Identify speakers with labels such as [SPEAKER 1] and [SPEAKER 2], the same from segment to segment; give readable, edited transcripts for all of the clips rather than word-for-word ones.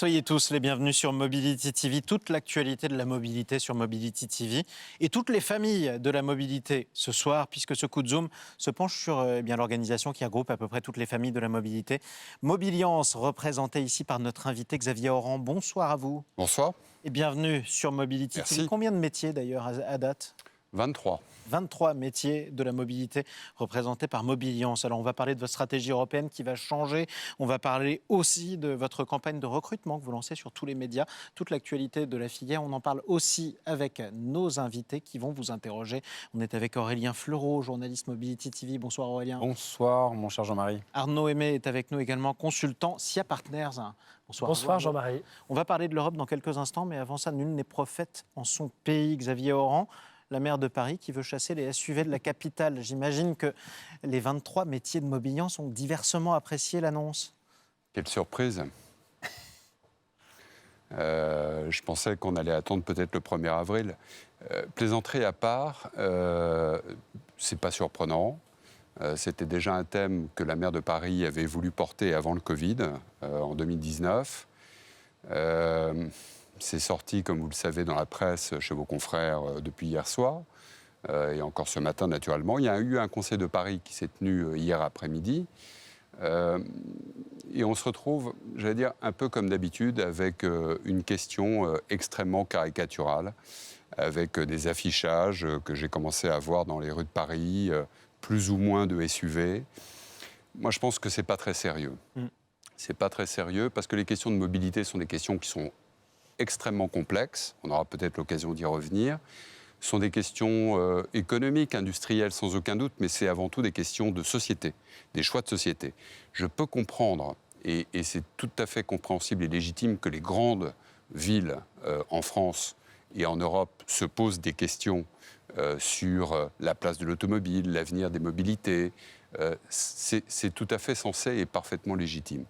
[SPEAKER 1] Soyez tous les bienvenus sur Mobility TV, toute l'actualité de la mobilité sur Mobility TV et toutes les familles de la mobilité ce soir, puisque ce coup de zoom se penche sur l'organisation qui regroupe à peu près toutes les familles de la mobilité. Mobiliance, représentée ici par notre invité Xavier Oran. Bonsoir à vous.
[SPEAKER 2] Bonsoir.
[SPEAKER 1] Et bienvenue sur Mobility
[SPEAKER 2] Merci.
[SPEAKER 1] TV. Combien de métiers d'ailleurs à date ?
[SPEAKER 2] 23.
[SPEAKER 1] 23 métiers de la mobilité représentés par Mobiliance. Alors on va parler de votre stratégie européenne qui va changer. On va parler aussi de votre campagne de recrutement que vous lancez sur tous les médias. Toute l'actualité de la filière, on en parle aussi avec nos invités qui vont vous interroger. On est avec Aurélien Fleureau, journaliste Mobility TV. Bonsoir Aurélien.
[SPEAKER 3] Bonsoir mon cher Jean-Marie.
[SPEAKER 1] Arnaud Aimé est avec nous également, consultant SIA Partners. Bonsoir.
[SPEAKER 4] Bonsoir Jean-Marie.
[SPEAKER 1] On va parler de l'Europe dans quelques instants, mais avant ça, nul n'est prophète en son pays. Xavier Oran, la maire de Paris qui veut chasser les SUV de la capitale. J'imagine que les 23 métiers de Mobiliance ont diversement apprécié l'annonce.
[SPEAKER 2] Quelle surprise. Je pensais qu'on allait attendre peut-être le 1er avril. Plaisanterie à part, c'est pas surprenant. C'était déjà un thème que la maire de Paris avait voulu porter avant le Covid, en 2019. C'est sorti, comme vous le savez, dans la presse chez vos confrères depuis hier soir, et encore ce matin, naturellement. Il y a eu un conseil de Paris qui s'est tenu hier après-midi. Et on se retrouve, j'allais dire, un peu comme d'habitude, avec une question extrêmement caricaturale, avec des affichages que j'ai commencé à voir dans les rues de Paris, plus ou moins de SUV. Moi, je pense que ce n'est pas très sérieux. C'est pas très sérieux parce que les questions de mobilité sont des questions qui sont extrêmement complexes. On aura peut-être l'occasion d'y revenir. Ce sont des questions économiques, industrielles, sans aucun doute, mais c'est avant tout des questions de société, des choix de société. Je peux comprendre, et c'est tout à fait compréhensible et légitime, que les grandes villes en France et en Europe se posent des questions sur la place de l'automobile, l'avenir des mobilités. C'est tout à fait sensé et parfaitement légitime.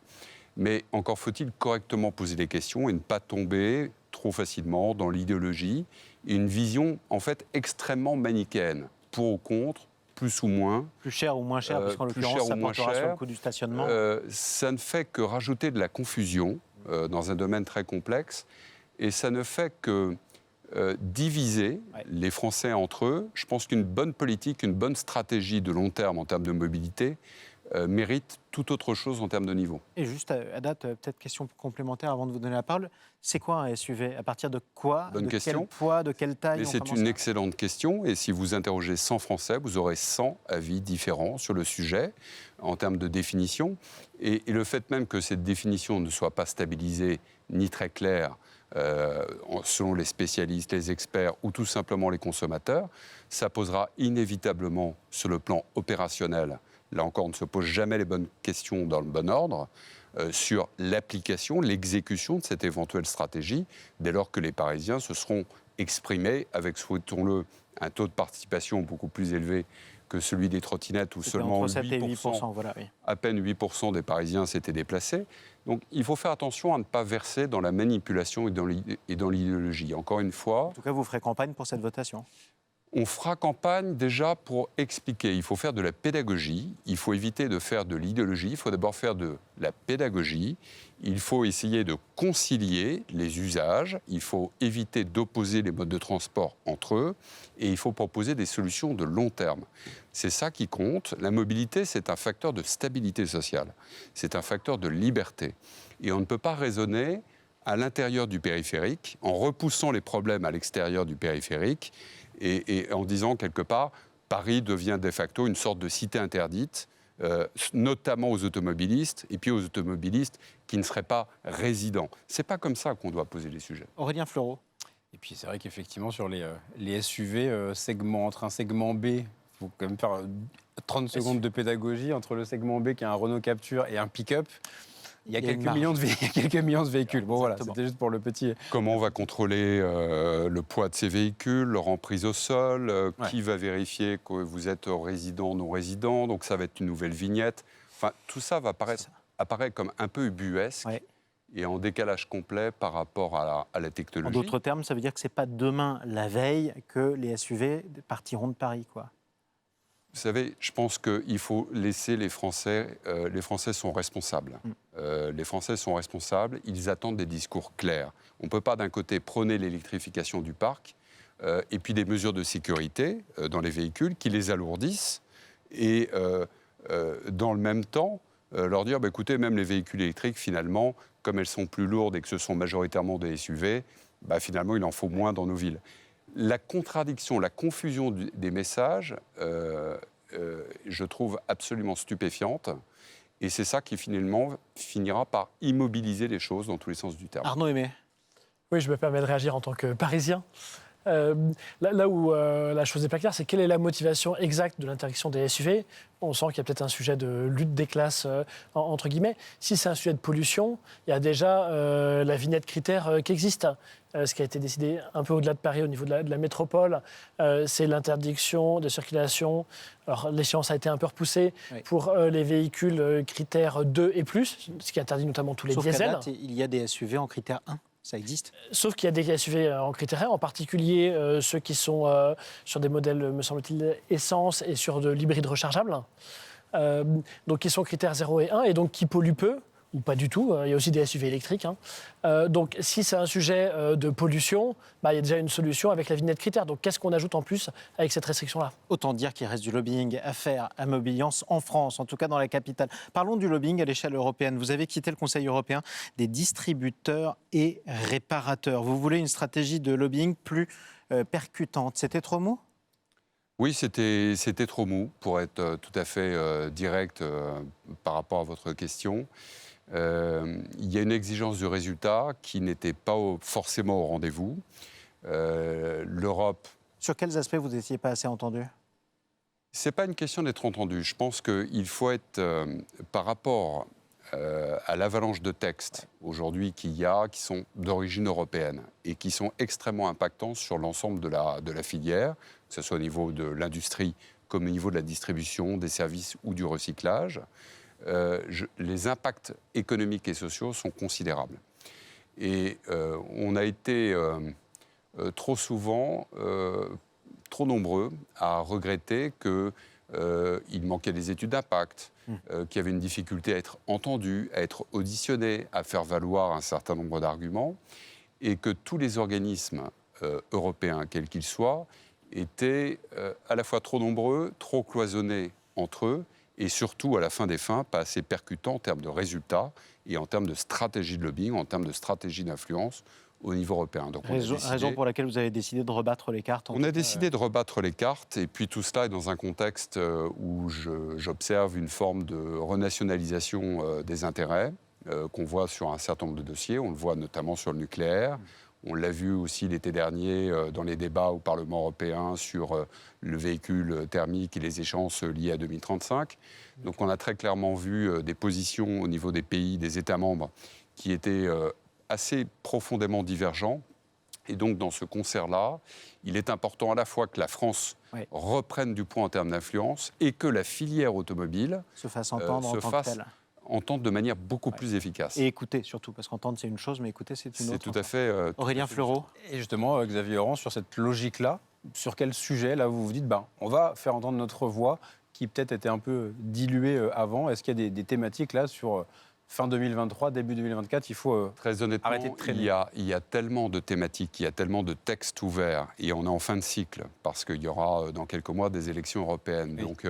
[SPEAKER 2] Mais encore faut-il correctement poser les questions et ne pas tomber trop facilement dans l'idéologie et une vision en fait extrêmement manichéenne, pour ou contre, plus ou moins.
[SPEAKER 1] Plus cher ou moins cher, puisqu'en l'occurrence, ça portera sur le coût du stationnement.
[SPEAKER 2] Ça ne fait que rajouter de la confusion dans un domaine très complexe, et ça ne fait que diviser les Français entre eux. Je pense qu'une bonne politique, une bonne stratégie de long terme en termes de mobilité mérite tout autre chose en termes de niveau.
[SPEAKER 1] Et juste à date, peut-être question complémentaire avant de vous donner la parole. C'est quoi un SUV ? À partir de quoi ?
[SPEAKER 2] Bonne
[SPEAKER 1] de
[SPEAKER 2] question.
[SPEAKER 1] Quel poids ? De quelle taille ?
[SPEAKER 2] Mais c'est une excellente question, et si vous interrogez 100 Français, vous aurez 100 avis différents sur le sujet en termes de définition. Et le fait même que cette définition ne soit pas stabilisée ni très claire selon les spécialistes, les experts ou tout simplement les consommateurs, ça posera inévitablement sur le plan opérationnel. Là encore, on ne se pose jamais les bonnes questions dans le bon ordre sur l'application, l'exécution de cette éventuelle stratégie, dès lors que les Parisiens se seront exprimés avec, souhaitons-le, un taux de participation beaucoup plus élevé que celui des trottinettes, où seulement 8%,
[SPEAKER 1] voilà, oui.
[SPEAKER 2] à peine 8% des Parisiens s'étaient déplacés. Donc il faut faire attention à ne pas verser dans la manipulation et dans l'idéologie. Encore une fois...
[SPEAKER 1] En tout cas, vous ferez campagne pour cette votation.
[SPEAKER 2] On fera campagne déjà pour expliquer. Il faut faire de la pédagogie, il faut éviter de faire de l'idéologie, il faut d'abord faire de la pédagogie, il faut essayer de concilier les usages, il faut éviter d'opposer les modes de transport entre eux et il faut proposer des solutions de long terme. C'est ça qui compte. La mobilité, c'est un facteur de stabilité sociale, c'est un facteur de liberté. Et on ne peut pas raisonner à l'intérieur du périphérique en repoussant les problèmes à l'extérieur du périphérique et en disant quelque part, Paris devient de facto une sorte de cité interdite, notamment aux automobilistes, et puis aux automobilistes qui ne seraient pas résidents. C'est pas comme ça qu'on doit poser les sujets.
[SPEAKER 1] Aurélien Fleureau.
[SPEAKER 3] Et puis c'est vrai qu'effectivement, sur les SUV, entre un segment B, il faut quand même faire 30 secondes de pédagogie entre le segment B qui est un Renault Captur et un pick-up. Il y a quelques millions de véhicules. Bon, voilà, c'était juste pour le petit...
[SPEAKER 2] Comment on va contrôler le poids de ces véhicules, leur emprise au sol, qui va vérifier que vous êtes résident, non résident, donc ça va être une nouvelle vignette. Enfin, tout ça va apparaître comme un peu ubuesque et en décalage complet par rapport à la technologie.
[SPEAKER 1] En d'autres termes, ça veut dire que ce n'est pas demain, la veille, que les SUV partiront de Paris, quoi.
[SPEAKER 2] Vous savez, je pense qu'il faut laisser les Français. Les Français sont responsables. Les Français sont responsables. Ils attendent des discours clairs. On ne peut pas d'un côté prôner l'électrification du parc et puis des mesures de sécurité dans les véhicules qui les alourdissent et dans le même temps leur dire écoutez, même les véhicules électriques, finalement, comme elles sont plus lourdes et que ce sont majoritairement des SUV, finalement, il en faut moins dans nos villes. La contradiction, la confusion des messages, je trouve absolument stupéfiante. Et c'est ça qui, finalement, finira par immobiliser les choses dans tous les sens du terme.
[SPEAKER 1] Arnaud Aimé.
[SPEAKER 4] Oui, je me permets de réagir en tant que Parisien. Là où la chose n'est pas claire, c'est quelle est la motivation exacte de l'interdiction des SUV. On sent qu'il y a peut-être un sujet de lutte des classes, entre guillemets. Si c'est un sujet de pollution, il y a déjà la vignette critère qui existe. Ce qui a été décidé un peu au-delà de Paris, au niveau de la métropole, c'est l'interdiction de circulation. Alors, l'échéance a été un peu repoussée pour les véhicules critères 2 et plus, ce qui interdit notamment tous les
[SPEAKER 1] Sauf
[SPEAKER 4] diesels.
[SPEAKER 1] qu'à date, il y a des SUV en critère 1. Ça existe.
[SPEAKER 4] Sauf qu'il y a des SUV en critère 1, en particulier ceux qui sont sur des modèles, me semble-t-il, essence et sur de l'hybride rechargeable. Donc qui sont critères 0 et 1 et donc qui polluent peu, ou pas du tout. Il y a aussi des SUV électriques. Donc si c'est un sujet de pollution, il y a déjà une solution avec la vignette critère. Donc qu'est-ce qu'on ajoute en plus avec cette restriction-là ?
[SPEAKER 1] Autant dire qu'il reste du lobbying à faire à Mobiliance en France, en tout cas dans la capitale. Parlons du lobbying à l'échelle européenne. Vous avez quitté le Conseil européen des distributeurs et réparateurs. Vous voulez une stratégie de lobbying plus percutante. C'était trop mou ?
[SPEAKER 2] Oui, c'était trop mou, pour être tout à fait direct par rapport à votre question. Il y a une exigence du résultat qui n'était pas forcément au rendez-vous. L'Europe...
[SPEAKER 1] Sur quels aspects vous n'étiez pas assez entendu ?
[SPEAKER 2] Ce n'est pas une question d'être entendu. Je pense qu'il faut être, par rapport à l'avalanche de textes aujourd'hui qu'il y a, qui sont d'origine européenne et qui sont extrêmement impactants sur l'ensemble de la filière, que ce soit au niveau de l'industrie comme au niveau de la distribution, des services ou du recyclage. Les impacts économiques et sociaux sont considérables. Et on a été trop souvent, trop nombreux à regretter qu'il manquait des études d'impact, qu'il y avait une difficulté à être entendu, à être auditionné, à faire valoir un certain nombre d'arguments, et que tous les organismes européens, quels qu'ils soient, étaient à la fois trop nombreux, trop cloisonnés entre eux, et surtout, à la fin des fins, pas assez percutants en termes de résultats et en termes de stratégie de lobbying, en termes de stratégie d'influence au niveau européen. Donc
[SPEAKER 1] raison pour laquelle vous avez décidé de rebattre les cartes.
[SPEAKER 2] On a décidé de rebattre les cartes, et puis tout cela est dans un contexte où j'observe une forme de renationalisation des intérêts qu'on voit sur un certain nombre de dossiers. On le voit notamment sur le nucléaire. On l'a vu aussi l'été dernier dans les débats au Parlement européen sur le véhicule thermique et les échéances liées à 2035. Donc on a très clairement vu des positions au niveau des pays, des États membres, qui étaient assez profondément divergents. Et donc dans ce concert-là, il est important à la fois que la France reprenne du poids en termes d'influence et que la filière automobile
[SPEAKER 1] se fasse entendre en tant que telle.
[SPEAKER 2] Entendre de manière beaucoup plus efficace.
[SPEAKER 1] Et écouter surtout, parce qu'entendre c'est une chose, mais écouter c'est une autre.
[SPEAKER 2] C'est tout à fait...
[SPEAKER 1] Aurélien Fleureau.
[SPEAKER 3] Et justement, Xavier Laurent, sur cette logique-là, sur quel sujet, là, vous vous dites, on va faire entendre notre voix, qui peut-être était un peu diluée avant. Est-ce qu'il y a des thématiques, là, sur fin 2023, début 2024, il faut
[SPEAKER 2] très honnêtement,
[SPEAKER 3] arrêter de traîner.
[SPEAKER 2] Il y a tellement de thématiques, il y a tellement de textes ouverts, et on est en fin de cycle, parce qu'il y aura dans quelques mois des élections européennes. Oui. Donc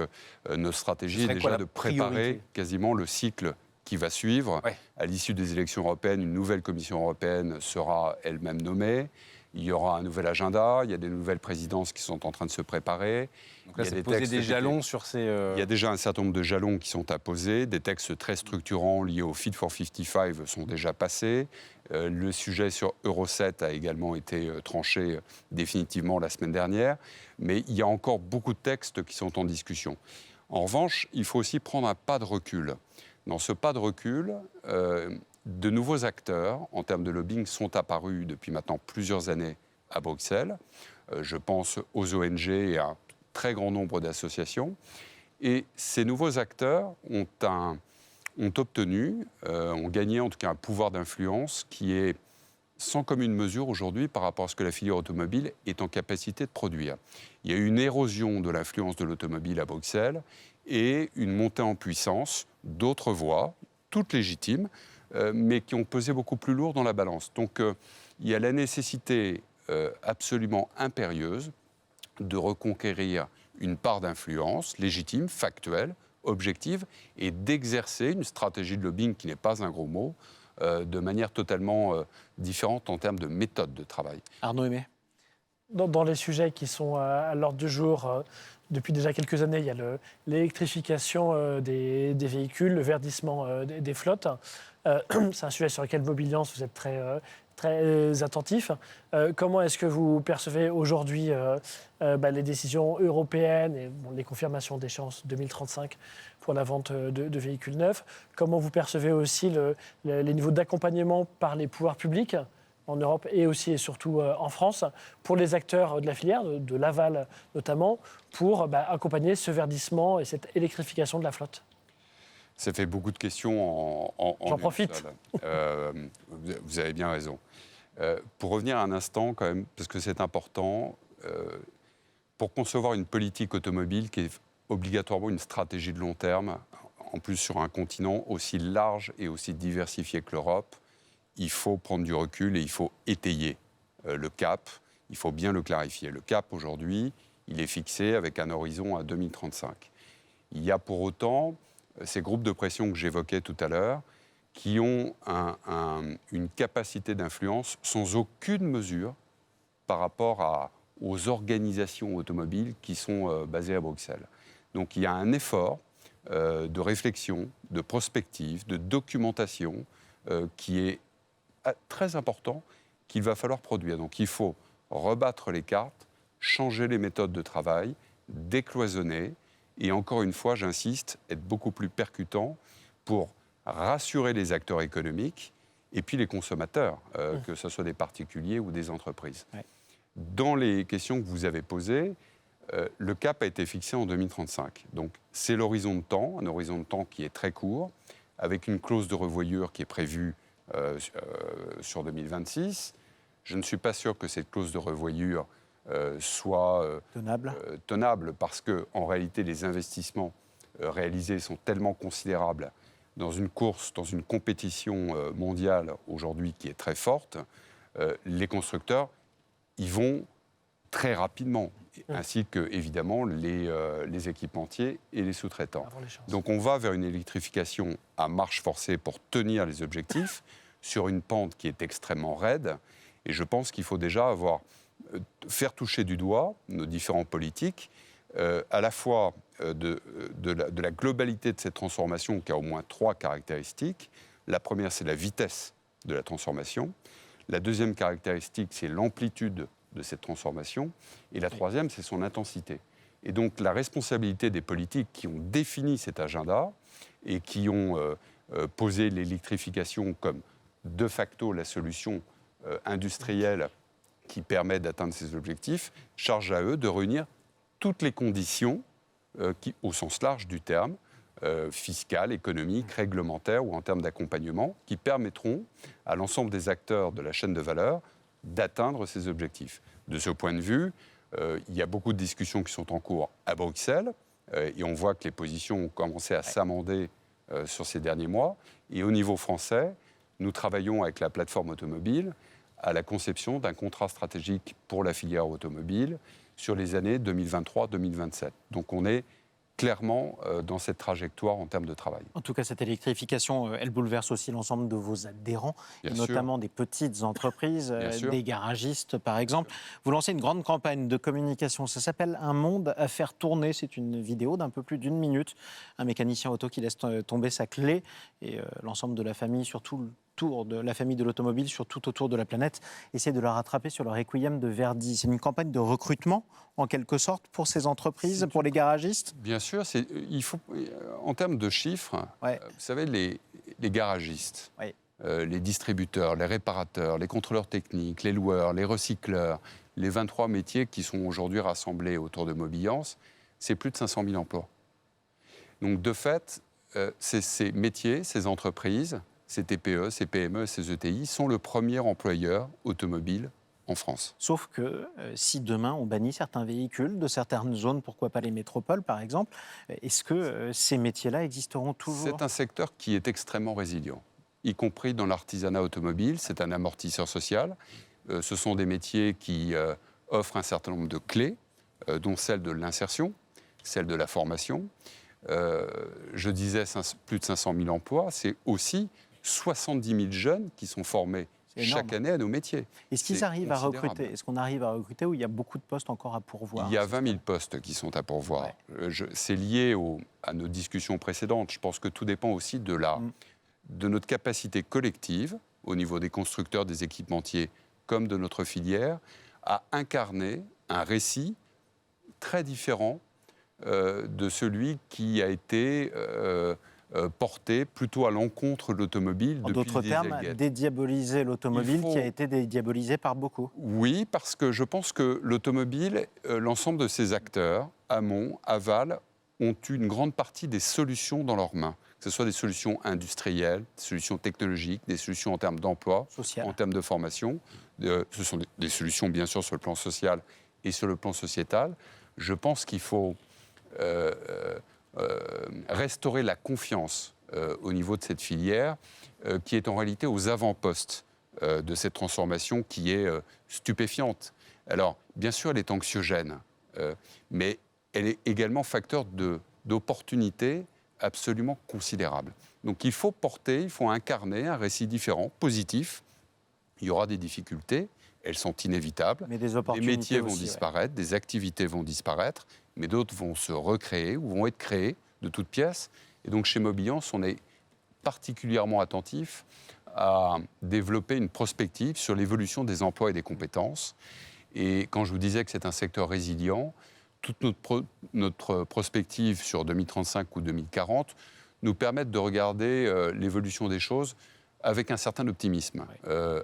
[SPEAKER 2] notre stratégie est déjà de préparer quasiment le cycle qui va suivre. Ouais. À l'issue des élections européennes, une nouvelle Commission européenne sera elle-même nommée. Il y aura un nouvel agenda, il y a des nouvelles présidences qui sont en train de se préparer.
[SPEAKER 3] Donc là, c'est poser des jalons sur ces...
[SPEAKER 2] Il y a déjà un certain nombre de jalons qui sont à poser. Des textes très structurants liés au Fit for 55 sont déjà passés. Le sujet sur Euro 7 a également été tranché définitivement la semaine dernière. Mais il y a encore beaucoup de textes qui sont en discussion. En revanche, il faut aussi prendre un pas de recul. Dans ce pas de recul, de nouveaux acteurs en termes de lobbying sont apparus depuis maintenant plusieurs années à Bruxelles. Je pense aux ONG et à un très grand nombre d'associations. Et ces nouveaux acteurs ont obtenu, ont gagné en tout cas un pouvoir d'influence qui est sans commune mesure aujourd'hui par rapport à ce que la filière automobile est en capacité de produire. Il y a eu une érosion de l'influence de l'automobile à Bruxelles et une montée en puissance d'autres voix, toutes légitimes, mais qui ont pesé beaucoup plus lourd dans la balance. Donc il y a la nécessité absolument impérieuse de reconquérir une part d'influence légitime, factuelle, objective, et d'exercer une stratégie de lobbying qui n'est pas un gros mot, de manière totalement différente en termes de méthode de travail.
[SPEAKER 1] Arnaud Aimé.
[SPEAKER 4] Dans les sujets qui sont à l'ordre du jour, depuis déjà quelques années, il y a l'électrification des véhicules, le verdissement des flottes. C'est un sujet sur lequel Mobiliance, vous êtes très attentif. Comment est-ce que vous percevez aujourd'hui les décisions européennes et les confirmations d'échéance 2035 pour la vente de véhicules neufs? Comment vous percevez aussi les niveaux d'accompagnement par les pouvoirs publics en Europe et aussi et surtout en France, pour les acteurs de la filière, de l'aval notamment, pour accompagner ce verdissement et cette électrification de la flotte?
[SPEAKER 2] Ça fait beaucoup de questions en
[SPEAKER 4] J'en profite.
[SPEAKER 2] Vous avez bien raison. Pour revenir un instant, quand même, parce que c'est important, pour concevoir une politique automobile qui est obligatoirement une stratégie de long terme, en plus sur un continent aussi large et aussi diversifié que l'Europe, il faut prendre du recul et il faut étayer le cap, il faut bien le clarifier. Le cap, aujourd'hui, il est fixé avec un horizon à 2035. Il y a pour autant ces groupes de pression que j'évoquais tout à l'heure, qui ont une capacité d'influence sans aucune mesure par rapport aux organisations automobiles qui sont basées à Bruxelles. Donc il y a un effort de réflexion, de prospective, de documentation qui est très important, qu'il va falloir produire. Donc il faut rebattre les cartes, changer les méthodes de travail, décloisonner, et encore une fois, j'insiste, être beaucoup plus percutant pour rassurer les acteurs économiques et puis les consommateurs, que ce soit des particuliers ou des entreprises. Ouais. Dans les questions que vous avez posées, le cap a été fixé en 2035. Donc c'est l'horizon de temps, un horizon de temps qui est très court, avec une clause de revoyure qui est prévue sur 2026. Je ne suis pas sûr que cette clause de revoyure soit tenable parce qu'en réalité, les investissements réalisés sont tellement considérables dans une course, dans une compétition mondiale aujourd'hui qui est très forte. Les constructeurs y vont très rapidement, ainsi que, évidemment, les équipementiers et les sous-traitants. Donc on va vers une électrification à marche forcée pour tenir les objectifs sur une pente qui est extrêmement raide. Et je pense qu'il faut déjà faire toucher du doigt nos différents politiques, à la fois de la globalité de cette transformation qui a au moins 3 caractéristiques. La première, c'est la vitesse de la transformation. La deuxième caractéristique, c'est l'amplitude de cette transformation. Et la troisième, c'est son intensité. Et donc la responsabilité des politiques qui ont défini cet agenda et qui ont posé l'électrification comme de facto la solution industrielle qui permet d'atteindre ces objectifs, charge à eux de réunir toutes les conditions, au sens large du terme, fiscales, économiques, réglementaires ou en termes d'accompagnement, qui permettront à l'ensemble des acteurs de la chaîne de valeur d'atteindre ces objectifs. De ce point de vue, il y a beaucoup de discussions qui sont en cours à Bruxelles, et on voit que les positions ont commencé à s'amender sur ces derniers mois. Et au niveau français, nous travaillons avec la plateforme automobile à la conception d'un contrat stratégique pour la filière automobile sur les années 2023-2027. Donc on est clairement dans cette trajectoire en termes de travail.
[SPEAKER 1] En tout cas, cette électrification, elle bouleverse aussi l'ensemble de vos adhérents, et notamment des petites entreprises, des garagistes par exemple. Vous lancez une grande campagne de communication, ça s'appelle « Un monde à faire tourner ». C'est une vidéo d'un peu plus d'1 minute. Un mécanicien auto qui laisse tomber sa clé et l'ensemble de la famille, surtout de la famille de l'automobile, tout autour de la planète, essaie de la rattraper sur le requiem de Verdi. C'est une campagne de recrutement, en quelque sorte, pour ces entreprises, pour les garagistes?
[SPEAKER 2] Bien sûr, il faut, en termes de chiffres, vous savez, les garagistes, les distributeurs, les réparateurs, les contrôleurs techniques, les loueurs, les recycleurs, les 23 métiers qui sont aujourd'hui rassemblés autour de Mobiliance, c'est plus de 500 000 emplois. Donc, de fait, ces métiers, ces entreprises, ces TPE, ces PME, ces ETI sont le premier employeur automobile en France.
[SPEAKER 1] Sauf que si demain on bannit certains véhicules de certaines zones, pourquoi pas les métropoles par exemple, est-ce que ces métiers-là existeront toujours?
[SPEAKER 2] C'est un secteur qui est extrêmement résilient, y compris dans l'artisanat automobile. C'est un amortisseur social. Ce sont des métiers qui offrent un certain nombre de clés, dont celle de l'insertion, celle de la formation. Je disais plus de 500 000 emplois. C'est aussi 70 000 jeunes qui sont formés chaque année à nos métiers.
[SPEAKER 1] Est-ce qu'ils arrivent à recruter? Est-ce qu'on arrive à recruter ou il y a beaucoup de postes encore à pourvoir?
[SPEAKER 2] Il y a 20 000 postes qui sont à pourvoir. Ouais. C'est lié à nos discussions précédentes. Je pense que tout dépend aussi de notre capacité collective, au niveau des constructeurs, des équipementiers, comme de notre filière, à incarner un récit très différent de celui qui a été porté plutôt à l'encontre de l'automobile depuis le
[SPEAKER 1] D'autres termes, dédiaboliser l'automobile qui a été dédiabolisée par beaucoup.
[SPEAKER 2] Oui, parce que je pense que l'automobile, l'ensemble de ses acteurs, amont, aval, ont une grande partie des solutions dans leurs mains. Que ce soit des solutions industrielles, des solutions technologiques, des solutions en termes d'emploi, en termes de formation. Ce sont des solutions, bien sûr, sur le plan social et sur le plan sociétal. Je pense qu'il faut restaurer la confiance au niveau de cette filière, qui est en réalité aux avant-postes de cette transformation qui est stupéfiante. Alors, bien sûr, elle est anxiogène, mais elle est également facteur d'opportunités absolument considérables. Donc, il faut incarner un récit différent, positif. Il y aura des difficultés, elles sont inévitables.
[SPEAKER 1] Mais des opportunités
[SPEAKER 2] les métiers vont
[SPEAKER 1] aussi,
[SPEAKER 2] disparaître, des activités vont disparaître, mais d'autres vont se recréer ou vont être créées de toutes pièces. Et donc, chez Mobiliance, on est particulièrement attentif à développer une prospective sur l'évolution des emplois et des compétences. Et quand je vous disais que c'est un secteur résilient, toute notre prospective sur 2035 ou 2040 nous permet de regarder l'évolution des choses avec un certain optimisme,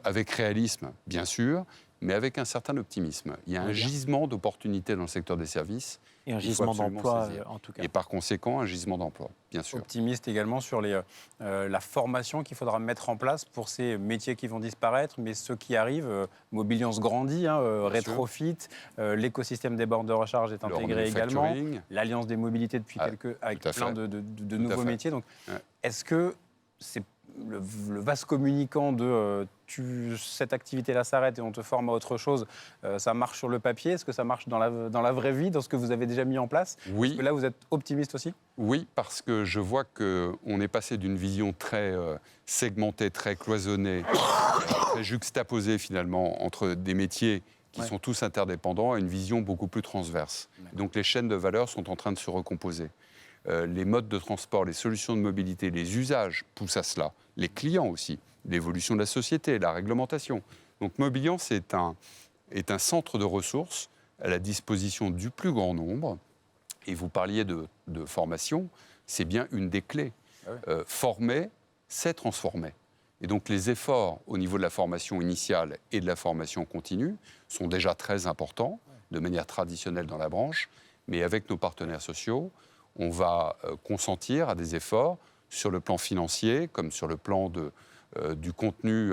[SPEAKER 2] avec réalisme, bien sûr, mais avec un certain optimisme. Il y a un gisement d'opportunités dans le secteur des services.
[SPEAKER 1] Et un gisement d'emploi, en tout cas.
[SPEAKER 2] Et par conséquent, un gisement d'emploi, bien sûr.
[SPEAKER 3] Optimiste également sur la formation qu'il faudra mettre en place pour ces métiers qui vont disparaître, mais ceux qui arrivent. Mobiliance grandit, rétrofit, l'écosystème des bornes de recharge est intégré également, l'Alliance des mobilités depuis avec plein de nouveaux métiers. Donc, est-ce que c'est le vase communicant de cette activité-là s'arrête et on te forme à autre chose, ça marche sur le papier? Est-ce que ça marche dans la vraie vie, dans ce que vous avez déjà mis en place?
[SPEAKER 2] Oui.
[SPEAKER 3] Est-ce que là, vous êtes optimiste aussi?
[SPEAKER 2] Oui, parce que je vois qu'on est passé d'une vision très segmentée, très cloisonnée, très juxtaposée finalement entre des métiers qui sont tous interdépendants à une vision beaucoup plus transverse. Donc les chaînes de valeur sont en train de se recomposer. Les modes de transport, les solutions de mobilité, les usages poussent à cela. Les clients aussi, l'évolution de la société, la réglementation. Donc Mobiliance est un centre de ressources à la disposition du plus grand nombre. Et vous parliez de formation, c'est bien une des clés. Former, c'est transformer. Et donc les efforts au niveau de la formation initiale et de la formation continue sont déjà très importants, de manière traditionnelle dans la branche, mais avec nos partenaires sociaux, on va consentir à des efforts sur le plan financier, comme sur le plan du contenu,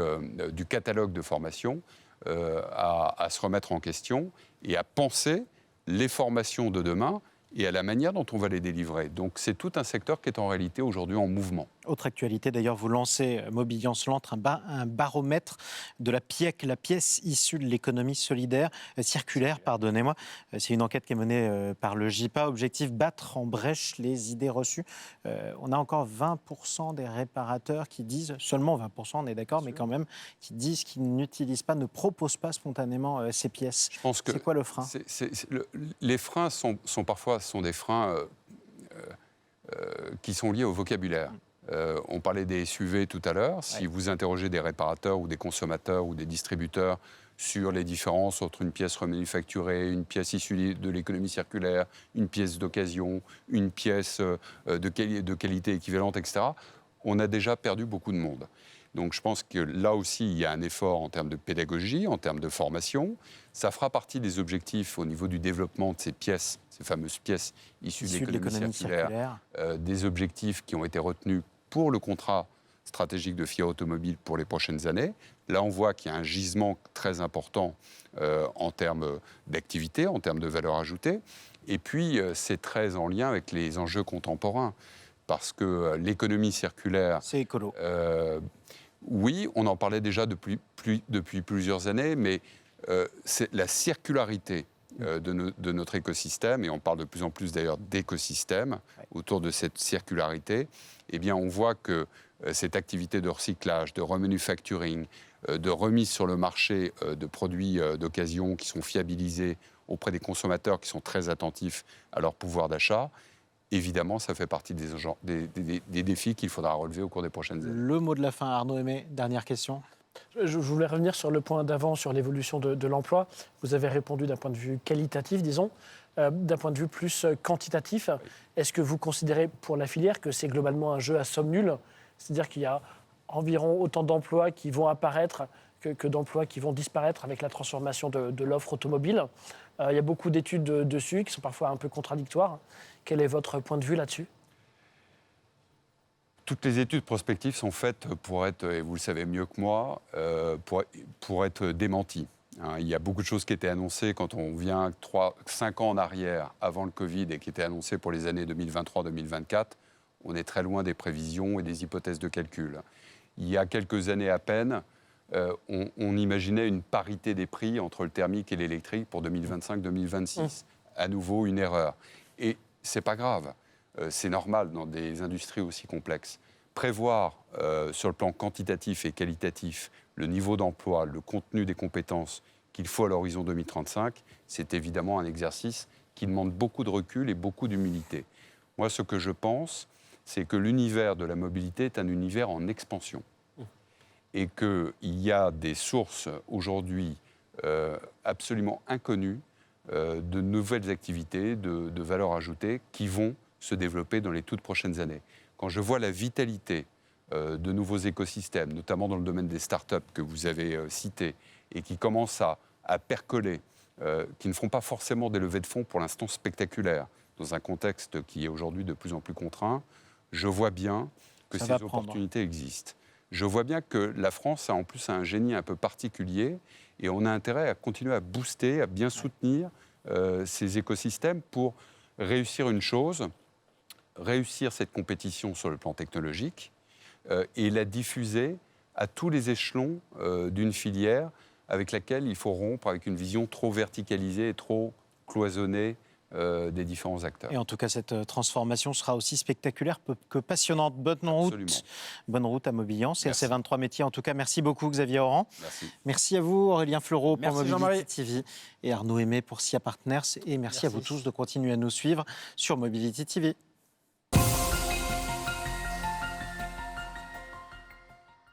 [SPEAKER 2] du catalogue de formation, à se remettre en question et à penser les formations de demain et à la manière dont on va les délivrer. Donc c'est tout un secteur qui est en réalité aujourd'hui en mouvement.
[SPEAKER 1] Autre actualité, d'ailleurs, vous lancez, Mobiliance lance un baromètre de la PIEC, la pièce issue de l'économie circulaire, pardonnez-moi. C'est une enquête qui est menée par le JIPA. Objectif, battre en brèche les idées reçues. On a encore 20% des réparateurs qui disent, seulement 20%, on est d'accord, mais quand même, qui disent qu'ils n'utilisent pas, ne proposent pas spontanément ces pièces. C'est quoi le frein?
[SPEAKER 2] Les freins sont parfois des freins qui sont liés au vocabulaire. On parlait des SUV tout à l'heure. Si vous interrogez des réparateurs ou des consommateurs ou des distributeurs sur les différences entre une pièce remanufacturée, une pièce issue de l'économie circulaire, une pièce d'occasion, une pièce de qualité équivalente, etc., on a déjà perdu beaucoup de monde. Donc je pense que là aussi, il y a un effort en termes de pédagogie, en termes de formation. Ça fera partie des objectifs au niveau du développement de ces pièces, ces fameuses pièces issues de l'économie circulaire, des objectifs qui ont été retenus pour le contrat stratégique de filière automobile pour les prochaines années. Là, on voit qu'il y a un gisement très important en termes d'activité, en termes de valeur ajoutée. Et puis, c'est très en lien avec les enjeux contemporains. Parce que l'économie circulaire...
[SPEAKER 1] C'est écolo.
[SPEAKER 2] Oui, on en parlait déjà depuis plusieurs années, mais c'est la circularité de notre écosystème, et on parle de plus en plus d'ailleurs d'écosystème autour de cette circularité, eh bien on voit que cette activité de recyclage, de remanufacturing, de remise sur le marché de produits d'occasion qui sont fiabilisés auprès des consommateurs qui sont très attentifs à leur pouvoir d'achat, évidemment, ça fait partie des défis qu'il faudra relever au cours des prochaines années.
[SPEAKER 1] Le mot de la fin, Arnaud Aimé, dernière question.
[SPEAKER 4] Je voulais revenir sur le point d'avant, sur l'évolution de l'emploi. Vous avez répondu d'un point de vue qualitatif, disons. D'un point de vue plus quantitatif, est-ce que vous considérez pour la filière que c'est globalement un jeu à somme nulle ? C'est-à-dire qu'il y a environ autant d'emplois qui vont apparaître que d'emplois qui vont disparaître avec la transformation de l'offre automobile. Il y a beaucoup d'études dessus qui sont parfois un peu contradictoires. Quel est votre point de vue là-dessus ?
[SPEAKER 2] Toutes les études prospectives sont faites pour être, et vous le savez mieux que moi, pour être démenties. Il y a beaucoup de choses qui étaient annoncées quand on vient 5 ans en arrière, avant le Covid, et qui étaient annoncées pour les années 2023-2024. On est très loin des prévisions et des hypothèses de calcul. Il y a quelques années à peine, on imaginait une parité des prix entre le thermique et l'électrique pour 2025-2026. À nouveau, une erreur. Et c'est pas grave. C'est normal dans des industries aussi complexes. Prévoir sur le plan quantitatif et qualitatif le niveau d'emploi, le contenu des compétences qu'il faut à l'horizon 2035, c'est évidemment un exercice qui demande beaucoup de recul et beaucoup d'humilité. Moi, ce que je pense, c'est que l'univers de la mobilité est un univers en expansion. Et qu'il y a des sources aujourd'hui absolument inconnues de nouvelles activités, de valeur ajoutée qui vont se développer dans les toutes prochaines années. Quand je vois la vitalité de nouveaux écosystèmes, notamment dans le domaine des startups que vous avez cités, et qui commencent à percoler, qui ne feront pas forcément des levées de fonds pour l'instant spectaculaires, dans un contexte qui est aujourd'hui de plus en plus contraint, je vois bien que ces opportunités existent. Je vois bien que la France a en plus un génie un peu particulier, et on a intérêt à continuer à booster, à bien soutenir ces écosystèmes pour réussir une chose, réussir cette compétition sur le plan technologique et la diffuser à tous les échelons d'une filière avec laquelle il faut rompre avec une vision trop verticalisée et trop cloisonnée des différents acteurs.
[SPEAKER 1] Et en tout cas, cette transformation sera aussi spectaculaire que passionnante.
[SPEAKER 2] Absolument.
[SPEAKER 1] Bonne route à Mobilian, CRC 23 métiers. En tout cas, merci beaucoup Xavier Oran.
[SPEAKER 2] Merci.
[SPEAKER 1] Merci à vous Aurélien Fleureau pour
[SPEAKER 3] Merci,
[SPEAKER 1] Mobility TV et Arnaud Aimé pour SIA Partners. Et merci à vous tous de continuer à nous suivre sur Mobility TV.